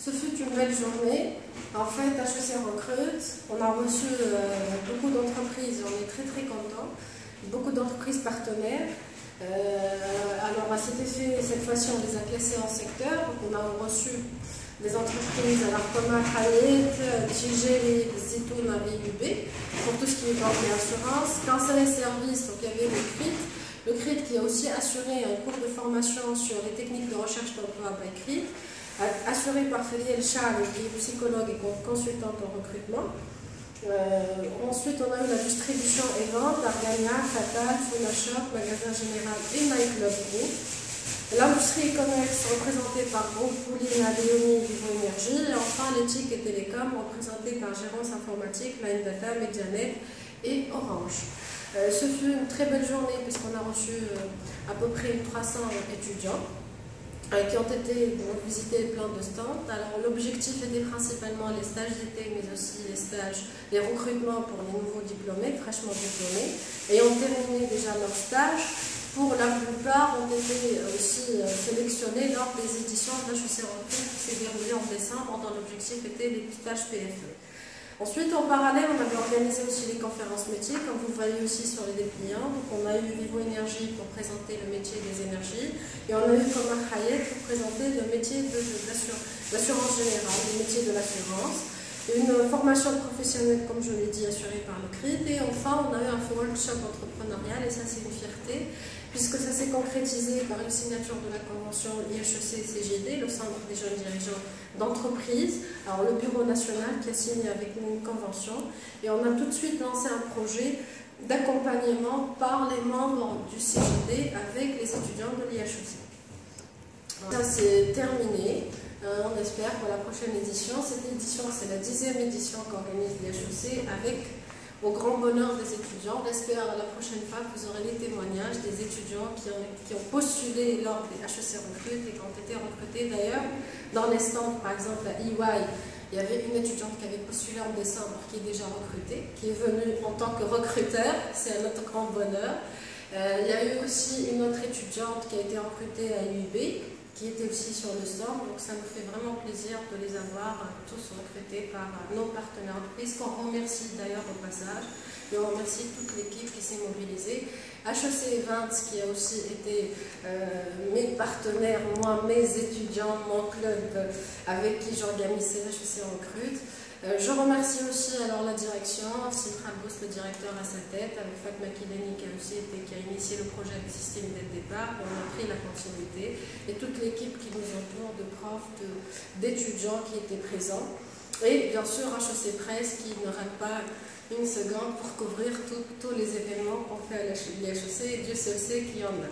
Ce fut une belle journée. En fait, HEC recrute. On a reçu beaucoup d'entreprises, on est très contents. Beaucoup d'entreprises partenaires. Alors à cet effet, cette fois-ci, on les a classées en secteur. Donc, on a reçu des entreprises comme Hayet, Tijeri, Zitoun, IUB, pour tout ce qui est banque et assurance. Conseil et services, donc il y avait le CRIT qui a aussi assuré un cours de formation sur les techniques de recherche d'emploi by CRIT, assuré par Feliel Chal, qui est psychologue et consultante en recrutement. Ensuite, on a eu la distribution et vente d'Argania, Fatal, Phonashop, Magasin Général et Nightclub Group. L'industrie et commerce représentée par Groupe Pouline, Adéonie, Vivo Énergie. Et enfin, l'éthique et télécom représentée par Gérance Informatique, Line Data, Medianet et Orange. Ce fut une très belle journée puisqu'on a reçu à peu près 300 étudiants qui ont été visiter plein de stands. Alors l'objectif était principalement les stages d'été, mais aussi les recrutements pour les nouveaux diplômés, fraîchement diplômés, et ont terminé déjà leur stage. Pour la plupart, ont été aussi sélectionnés lors des éditions de HEC Recrute qui s'est déroulée en décembre, dont l'objectif était les stages PFE. Ensuite, en parallèle, on avait organisé aussi les conférences métiers, comme vous voyez aussi sur les dépliants. Donc, on a eu Vivo Énergie pour présenter le métier des énergies, et on a eu Comar Hayet pour présenter le métier de l'assurance générale, le métier de l'assurance. Une formation professionnelle, comme je l'ai dit, assurée par le CRIT. Et enfin, on a eu un workshop entrepreneurial, et ça, c'est une fierté, puisque ça s'est concrétisé par une signature de la convention IHEC-CGD, le Centre des jeunes dirigeants d'entreprise, alors le bureau national qui a signé avec nous une convention, et on a tout de suite lancé un projet d'accompagnement par les membres du CGD avec les étudiants de l'IHEC. Ça, c'est terminé. On espère pour la prochaine édition. Cette édition, c'est la 10e édition qu'organise l'IHEC avec, au grand bonheur des étudiants. On espère la prochaine fois que vous aurez les témoignages des étudiants qui ont postulé lors des HEC Recrute et qui ont été recrutés d'ailleurs dans les stands. Par exemple, à EY, il y avait une étudiante qui avait postulé en décembre qui est déjà recrutée, qui est venue en tant que recruteur. C'est notre grand bonheur. Il y a eu aussi une autre étudiante qui a été recrutée à UIB, qui était aussi sur le stand, donc ça nous fait vraiment plaisir de les avoir tous recrutés par nos partenaires d'entreprise, qu'on remercie d'ailleurs au passage, et on remercie toute l'équipe qui s'est mobilisée. HEC Events qui a aussi été mes partenaires, moi, mes étudiants, mon club avec qui j'organise HEC Recrute. Je remercie aussi alors la direction, Citral Boost, le directeur à sa tête, avec Fatma Kileni qui a initié le projet avec Système dès le départ, et on a pris la continuité, et toute l'équipe qui nous entoure, de profs, d'étudiants qui étaient présents, et bien sûr HEC Presse qui ne rate pas une seconde pour couvrir tous les événements qu'on fait à l'IHEC, et Dieu seul sait qu'il y en a.